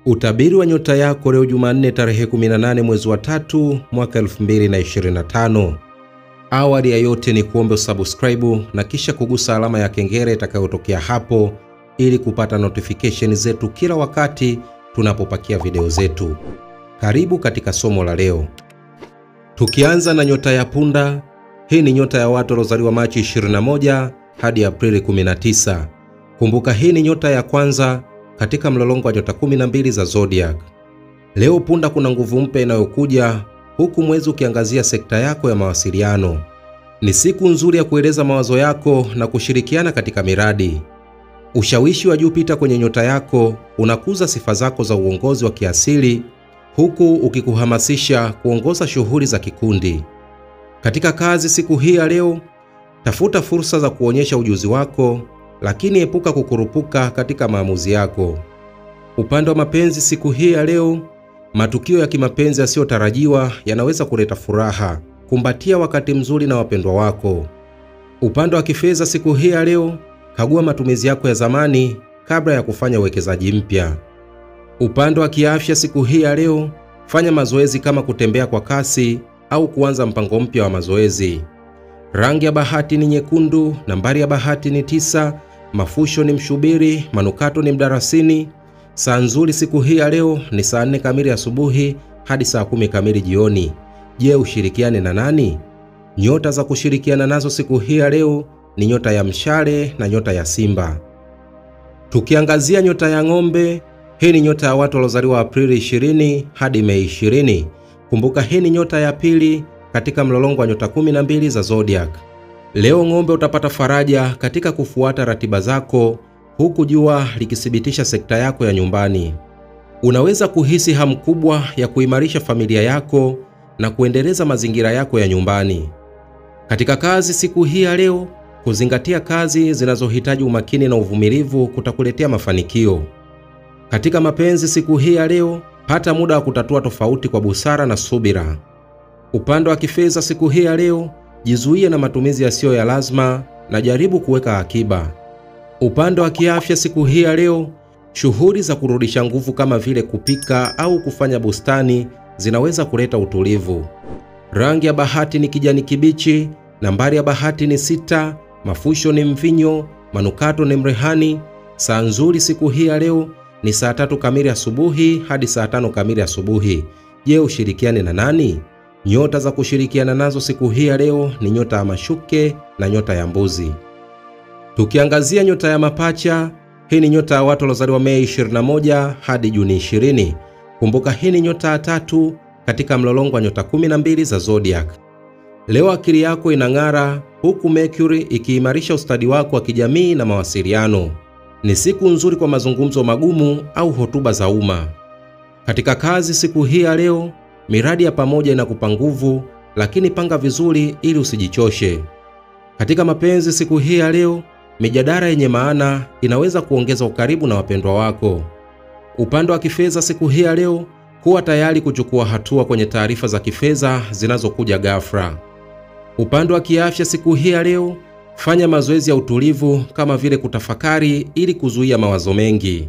Utabiri wa nyota yako leo Jumanne tarehe 18 mwezi wa 3 mwaka 2025. Awali ya yote ni kuombe usubscribe na kisha kugusa alama ya kengele itakayotokea hapo ili kupata notification zetu kila wakati tunapopakia video zetu. Karibu katika somo la leo. Tukianza na nyota ya punda, hii ni nyota ya watu waliozaliwa Machi 21 hadi Aprili 19. Kumbuka hii ni nyota ya kwanza katika mlolongo wa nyota 12 za zodiac. Leo punda kuna nguvu mpya inayokuja huku mwezi ukiangazia sekta yako ya mawasiliano. Ni siku nzuri ya kueleza mawazo yako na kushirikiana katika miradi. Ushawishi wa Jupiter kwenye nyota yako unakuza sifa zako za uongozi wa kiasili huku ukikuhamasisha kuongoza shughuli za kikundi. Katika kazi siku hii ya leo, tafuta fursa za kuonyesha ujuzi wako, lakini epuka kukurupuka katika maamuzi yako. Upande wa mapenzi siku hii ya leo, matukio ya kimapenzi yasiyotarajiwa yanaweza kuleta furaha. Kumbatia wakati mzuri na wapendwa wako. Upande wa kifedha siku hii ya leo, kagua matumizi yako ya zamani kabla ya kufanya uwekezaji mpya. Upande wa kiafya siku hii ya leo, fanya mazoezi kama kutembea kwa kasi au kuanza mpango mpya wa mazoezi. Rangi ya bahati ni nyekundu, nambari ya bahati ni 9, mafusho ni mshubiri, manukato ni mdarasini. Saa nzuri siku hii ya leo ni saa 4 kamili asubuhi hadi saa 10 kamili jioni. Je, ushirikiane na nani? Nyota za kushirikiana nazo siku hii ya leo ni nyota ya mshale na nyota ya simba. Tukiangazia nyota ya ng'ombe, hii ni nyota ya watu waliozaliwa Aprili 20 hadi Mei 20. Kumbuka hii ni nyota ya pili katika mlolongo wa nyota 12 za zodiac. Leo ng'ombe utapata faraja katika kufuata ratiba zako huku jua likithibitisha sekta yako ya nyumbani. Unaweza kuhisi hamu kubwa ya kuimarisha familia yako na kuendeleza mazingira yako ya nyumbani. Katika kazi siku hii ya leo, kuzingatia kazi zinazohitaji umakini na uvumilivu kutakuletea mafanikio. Katika mapenzi siku hii ya leo, pata muda wa kutatua tofauti kwa busara na subira. Upande wa kifedha siku hii ya leo, jizuie na matumizi yasiyo ya lazima na jaribu kuweka akiba. Upande wa kiafya siku hii ya leo, shughuli za kurudisha nguvu kama vile kupika au kufanya bustani zinaweza kuleta utulivu. Rangi ya bahati ni kijani kibichi, nambari ya bahati ni 6, mafusho ni mvinyo, manukato ni mrehani. Saa nzuri siku hii ya leo ni saa 3 kamili asubuhi hadi saa 5 kamili asubuhi. Je, ushirikiane na nani? Nyota za kushirikiana nazo siku hii ya leo ni nyota ya mashuke na nyota ya mbuzi. Tukiangazia nyota ya mapacha, hii ni nyota ya watu waliozaliwa Mei 21 hadi Juni 20. Kumbuka hii ni nyota ya 3 katika mlolongo wa nyota 12 za zodiac. Leo akili yako inang'ara huku Mercury ikiimarisha ustadi wako wa kijamii na mawasiliano. Ni siku nzuri kwa mazungumzo magumu au hotuba za umma. Katika kazi siku hii ya leo, miradi ya pamoja inakupa nguvu, lakini panga vizuri ili usijichoshe. Katika mapenzi siku hii ya leo, mijadala yenye maana inaweza kuongeza ukaribu na wapendwa wako. Upande wa kifedha siku hii ya leo, kuwa tayari kuchukua hatua kwenye taarifa za kifedha zinazokuja ghafla. Upande wa kiafya siku hii ya leo, fanya mazoezi ya utulivu kama vile kutafakari ili kuzuia mawazo mengi.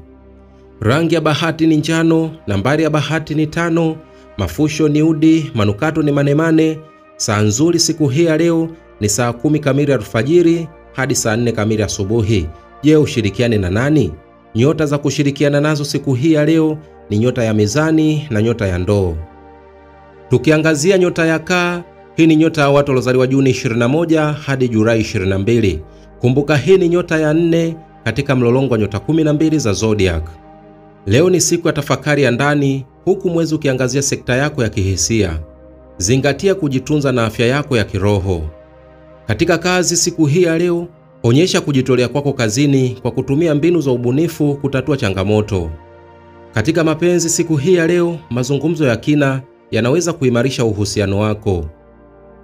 Rangi ya bahati ni njano, nambari ya bahati ni 5, mafusho ni udi, manukato ni manemane. Saa nzuri siku hii ya leo ni saa 10 kamili alfajiri hadi saa 4 kamili asubuhi. Je, ushirikiane na nani? Nyota za kushirikiana nazo siku hii ya leo ni nyota ya mizani na nyota ya ndoo. Tukiangazia nyota ya kaa, hii ni nyota ya watu waliozaliwa Juni 21 hadi Julai 22. Kumbuka hii ni nyota ya 4 katika mlolongo wa nyota 12 za zodiac. Leo ni siku ya tafakari ya ndani huku mwezi ukiangazia sekta yako ya kihisia. Zingatia kujitunza na afya yako ya kiroho. Katika kazi siku hii ya leo, onyesha kujitolea kwako kazini kwa kutumia mbinu za ubunifu kutatua changamoto. Katika mapenzi siku hii ya leo, mazungumzo ya kina yanaweza kuimarisha uhusiano wako.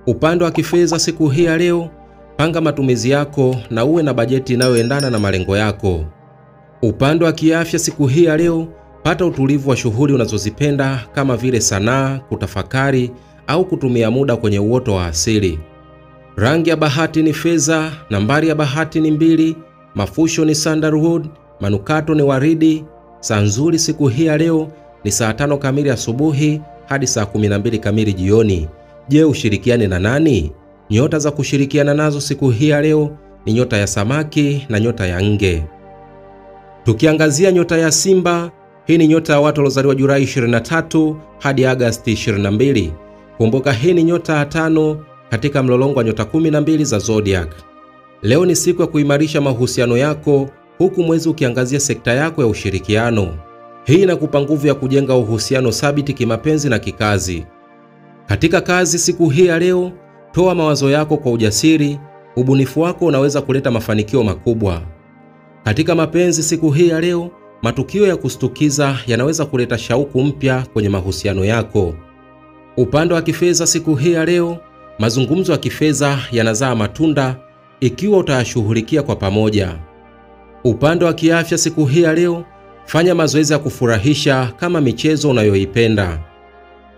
Upande wa kifedha siku hii ya leo, panga matumizi yako na uwe na bajeti inayoendana na malengo yako. Upande wa kiafya siku hii ya leo, pata utulivu wa shughuli unazozipenda kama vile sanaa, kutafakari au kutumia muda kwenye uoto wa asili. Rangi ya bahati ni fedha, nambari ya bahati ni 2, mafusho ni sandalwood, manukato ni waridi. Saa nzuri siku hii ya leo ni saa 5 kamili asubuhi hadi saa 12 kamili jioni. Je, ushirikiane na nani? Nyota za kushirikiana nazo siku hii ya leo ni nyota ya samaki na nyota ya nge. Tukiangazia nyota ya Simba, hii ni nyota ya watu waliozaliwa Julai 23 hadi Agosti 22. Kumbuka hii ni nyota ya 5 katika mlolongo wa nyota 12 za zodiac. Leo ni siku ya kuimarisha mahusiano yako, huku mwezi ukiangazia sekta yako ya ushirikiano. Hii inakupa nguvu ya kujenga uhusiano thabiti kimapenzi na kikazi. Katika kazi siku hii ya leo, toa mawazo yako kwa ujasiri, ubunifu wako unaweza kuleta mafanikio makubwa. Katika mapenzi siku hii ya leo, matukio ya kushtukiza yanaweza kuleta shauku mpya kwenye mahusiano yako. Upande wa kifedha siku hii ya leo, mazungumzo ya kifedha yanazaa matunda ikiwa utayashughulikia kwa pamoja. Upande wa kiafya siku hii ya leo, fanya mazoezi ya kufurahisha kama michezo unayoipenda.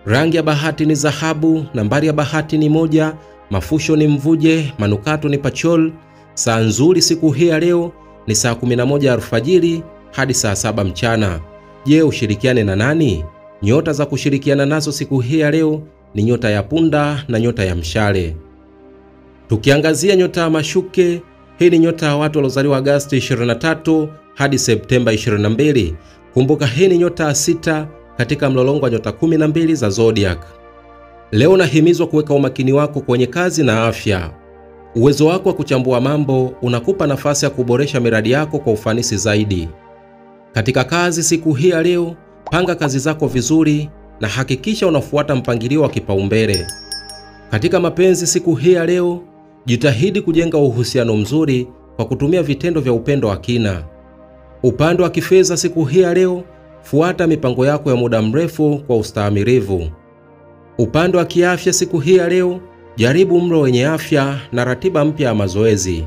Rangi ya bahati ni dhahabu, nambari ya bahati ni 1, mafusho ni mvuje, manukato ni pachol. Saa nzuri siku hii ya leo ni saa 11 alfajiri hadi saa 7 mchana. Je, ushirikiane na nani? Nyota za kushirikiana nazo siku hii ya leo ni nyota ya punda na nyota ya mshale. Tukiangazia nyota ya mashuke, hii ni nyota ya watu waliozaliwa Agosti 23 hadi Septemba 22. Kumbuka hii ni nyota ya 6 katika mlolongo wa nyota 12 za zodiac. Leo nahimizwa kuweka umakini wako kwenye kazi na afya. Uwezo wako wa kuchambua mambo unakupa nafasi ya kuboresha miradi yako kwa ufanisi zaidi. Katika kazi siku hii ya leo, panga kazi zako vizuri na hakikisha unafuata mpangilio wa kipaumbele. Katika mapenzi siku hii ya leo, jitahidi kujenga uhusiano mzuri kwa kutumia vitendo vya upendo wa kina. Upande wa kifedha siku hii ya leo, fuata mipango yako ya muda mrefu kwa ustahimilivu. Upande wa kiafya siku hii ya leo, jaribu mlo wenye afya na ratiba mpya ya mazoezi.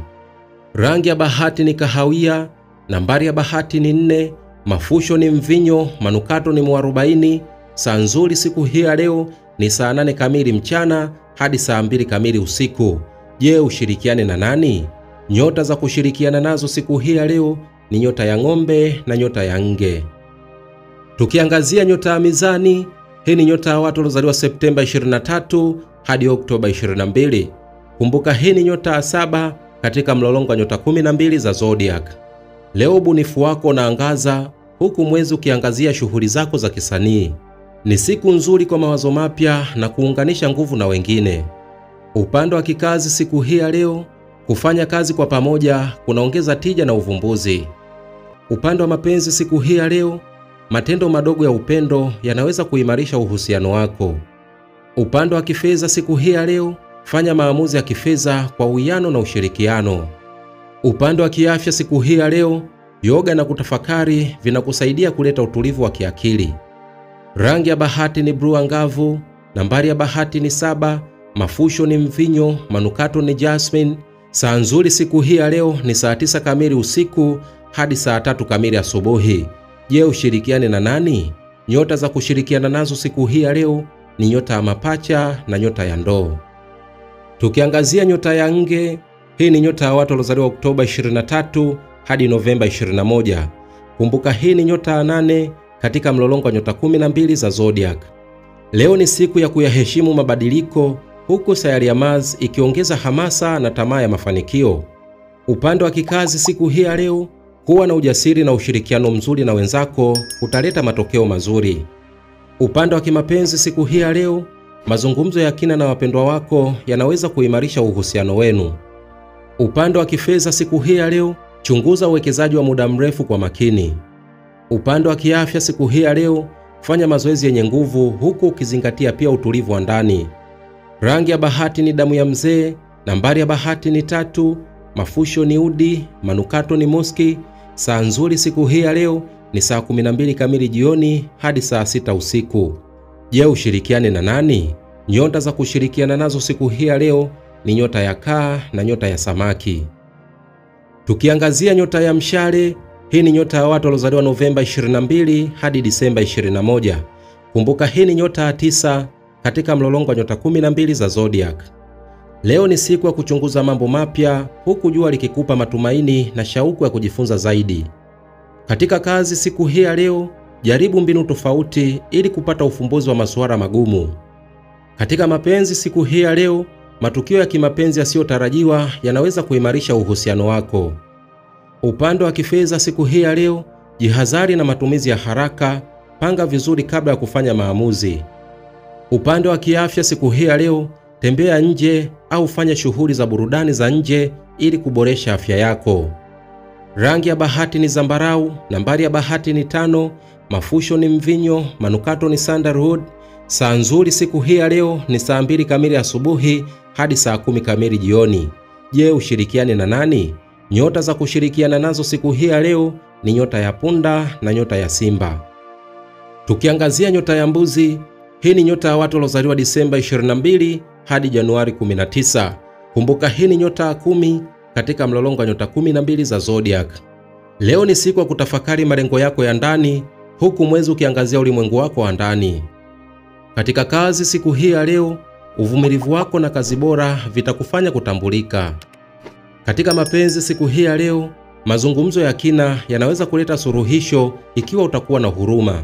Rangi ya bahati ni kahawia, nambari ya bahati ni 4, mafusho ni mvinyo, manukato ni mwarobaini. Saa nzuri siku hii ya leo ni saa 8 kamili mchana hadi saa 2 kamili usiku. Je, ushirikiane na nani? Nyota za kushirikiana nazo siku hii ya leo ni nyota ya ng'ombe na nyota ya nge. Tukiangazia nyota ya mizani, hii ni nyota ya watu waliozaliwa Septemba 23 hadi Oktoba 22. Kumbuka hii ni nyota ya 7 katika mlolongo wa nyota 12 za zodiac. Leo ubunifu wako unaangaza, huku mwezi ukiangazia shughuli zako za kisanii. Ni siku nzuri kwa mawazo mapya na kuunganisha nguvu na wengine. Upande wa kikazi siku hii ya leo, kufanya kazi kwa pamoja kunaongeza tija na uvumbuzi. Upande wa mapenzi siku hii ya leo, matendo madogo ya upendo yanaweza kuimarisha uhusiano wako. Upande wa kifedha siku hii ya leo, fanya maamuzi ya kifedha kwa uwiano na ushirikiano. Upande wa kiafya siku hii ya leo, yoga na kutafakari vinakusaidia kuleta utulivu wa kiakili. Rangi ya bahati ni blue angavu, nambari ya bahati ni 7, mafusho ni mvinyo, manukato ni jasmine. Saa nzuri siku hii ya leo ni saa 9 kamili usiku hadi saa 3 kamili asubuhi. Je, ushirikiane na nani? Nyota za kushirikiana nazo siku hii ya leo ni nyota ya mapacha na nyota ya ndoo. Tukiangazia nyota ya nge, hii ni nyota ya watu waliozaliwa Oktoba 23 hadi Novemba 21. Kumbuka hii ni nyota ya 8 katika mlolongo wa nyota 12 za zodiac. Leo ni siku ya kuyaheshimu mabadiliko, huku sayari ya Mars ikiongeza hamasa na tamaa ya mafanikio. Upande wa kikazi siku hii ya leo, kuwa na ujasiri na ushirikiano mzuri na wenzako utaleta matokeo mazuri. Upande wa kimapenzi siku hii ya leo, mazungumzo ya kina na wapendwa wako yanaweza kuimarisha uhusiano wenu. Upande wa kifedha siku hii ya leo, chunguza uwekezaji wa muda mrefu kwa makini. Upande wa kiafya siku hii ya leo, fanya mazoezi yenye nguvu huku ukizingatia pia utulivu wa ndani. Rangi ya bahati ni damu ya mzee, nambari ya bahati ni 3, mafusho ni udi, manukato ni muski. Saa nzuri siku hii ya leo ni saa 12 kamili jioni hadi saa 6 usiku. Je, ushirikiane na nani? Nyota za kushirikiana nazo siku hii ya leo ni nyota ya kaa na nyota ya samaki. Tukiangazia nyota ya mshale, hii ni nyota ya watu waliozaliwa Novemba 22 hadi Disemba 21. Kumbuka hii ni nyota ya 9 katika mlolongo wa nyota 12 za zodiac. Leo ni siku ya kuchunguza mambo mapya, huku jua likikupa matumaini na shauku ya kujifunza zaidi. Katika kazi siku hii ya leo, jaribu mbinu tofauti ili kupata ufumbuzi wa masuala magumu. Katika mapenzi siku hii ya leo, matukio ya kimapenzi yasiyotarajiwa yanaweza kuimarisha uhusiano wako. Upande wa kifedha siku hii ya leo, jihadhari na matumizi ya haraka, panga vizuri kabla ya kufanya maamuzi. Upande wa kiafya siku hii ya leo, tembea nje au fanya shughuli za burudani za nje ili kuboresha afya yako. Rangi ya bahati ni zambarau, nambari ya bahati ni 5, mafusho ni mvinyo, manukato ni sandalwood. Saa nzuri siku hii ya leo ni saa 2 kamili asubuhi hadi saa 10 kamili jioni. Je, ushirikiane na nani? Nyota za kushirikiana nazo siku hii ya leo ni nyota ya punda na nyota ya simba. Tukiangazia nyota ya mbuzi, hii ni nyota ya watu waliozaliwa Disemba 22 hadi Januari 19. Kumbuka hii ni nyota ya 10 katika mlolongo wa nyota 12 za zodiac. Leo ni siku ya kutafakari malengo yako ya ndani, huku mwezi ukiangazia ulimwengu wako wa ndani. Katika kazi siku hii ya leo, uvumilivu wako na kazi bora vitakufanya kutambulika. Katika mapenzi siku hii ya leo, mazungumzo ya kina yanaweza kuleta suluhisho ikiwa utakuwa na huruma.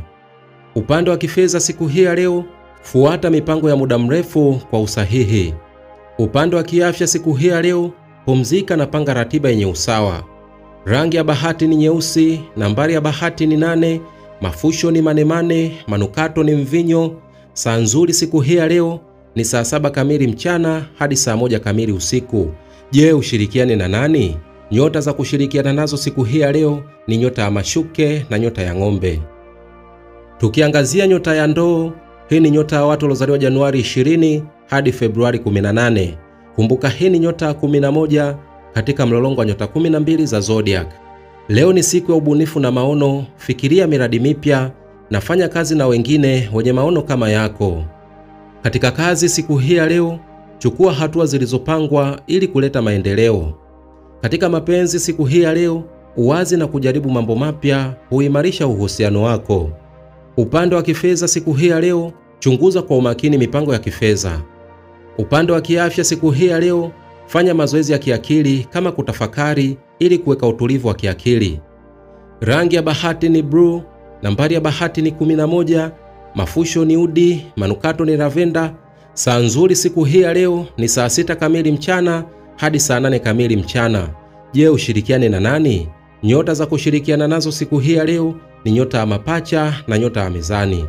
Upande wa kifedha siku hii ya leo, fuata mipango ya muda mrefu kwa usahihi. Upande wa kiafya siku hii ya leo, pumzika na panga ratiba yenye usawa. Rangi ya bahati ni nyeusi, nambari ya bahati ni 8, mafusho ni manemane, manukato ni mvinyo. Saa nzuri siku hii ya leo ni saa 7 kamili mchana hadi saa 1 kamili usiku. Je, ushirikiane na nani? Nyota za kushirikiana nazo siku hii ya leo ni nyota ya mashuke na nyota ya ng'ombe. Tukiangazia nyota ya ndoo, hii ni nyota ya watu waliozaliwa Januari 20 hadi Februari 18. Kumbuka hii ni nyota ya 11 katika mlolongo wa nyota 12 za zodiac. Leo ni siku ya ubunifu na maono, fikiria miradi mipya na fanya kazi na wengine wenye maono kama yako. Katika kazi siku hii ya leo, chukua hatua zilizopangwa ili kuleta maendeleo. Katika mapenzi siku hii ya leo, uwazi na kujaribu mambo mapya huimarisha uhusiano wako. Upande wa kifedha siku hii ya leo, chunguza kwa umakini mipango ya kifedha. Upande wa kiafya siku hii ya leo, fanya mazoezi ya kiakili kama kutafakari ili kuweka utulivu wa kiakili. Rangi ya bahati ni blue, nambari ya bahati ni 11, mafusho ni udi, manukato ni lavenda. Saa nzuri siku hii ya leo ni saa 6 kamili mchana hadi saa 8 kamili mchana. Je, ushirikiane na nani? Nyota za kushirikiana nazo siku hii ya leo ni nyota ya mapacha na nyota ya mizani.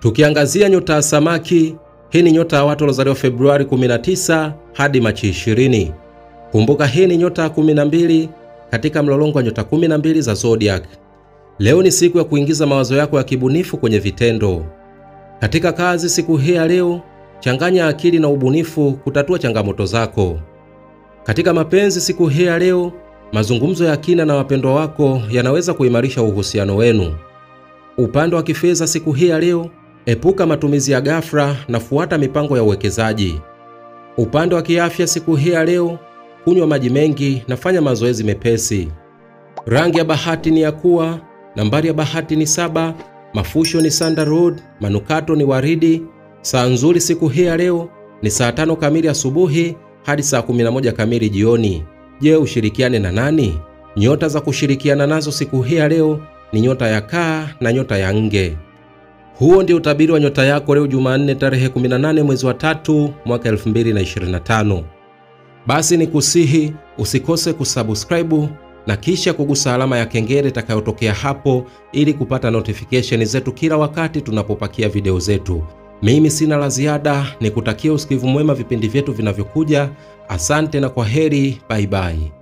Tukiangazia nyota ya samaki, hii ni nyota ya watu waliozaliwa Februari 19 hadi Machi 20. Kumbuka hii ni nyota ya 12 katika mlolongo wa nyota 12 za zodiac. Leo ni siku ya kuingiza mawazo yako ya kibunifu kwenye vitendo. Katika kazi siku hii ya leo, changanya akili na ubunifu kutatua changamoto zako. Katika mapenzi siku hii ya leo, mazungumzo ya kina na wapendwa wako yanaweza kuimarisha uhusiano wenu. Upande wa kifedha siku hii ya leo, epuka matumizi ya ghafla na fuata mipango ya uwekezaji. Upande wa kiafya siku hii ya leo, kunywa maji mengi na fanya mazoezi mepesi. Rangi ya bahati ni yakua, nambari ya bahati ni 7, mafusho ni sandalwood, manukato ni waridi. Saa nzuri siku hii ya leo ni saa 5 kamili asubuhi hadi saa 11 kamili jioni. Je, ushirikiane na nani? Nyota za kushirikiana nazo siku hii ya leo ni nyota ya kaa na nyota ya nge. Huo ndio utabiri wa nyota yako leo Jumanne tarehe 18 mwezi wa 3 mwaka 2025. Basi ni kusihi usikose kusubscribe na kisha kugusa alama ya kengele itakayotokea hapo ili kupata notification zetu kila wakati tunapopakia video zetu. Mimi sina la ziada, nikutakia usikivu mwema vipindi vyetu vinavyokuja. Asante na kwaheri, bye bye.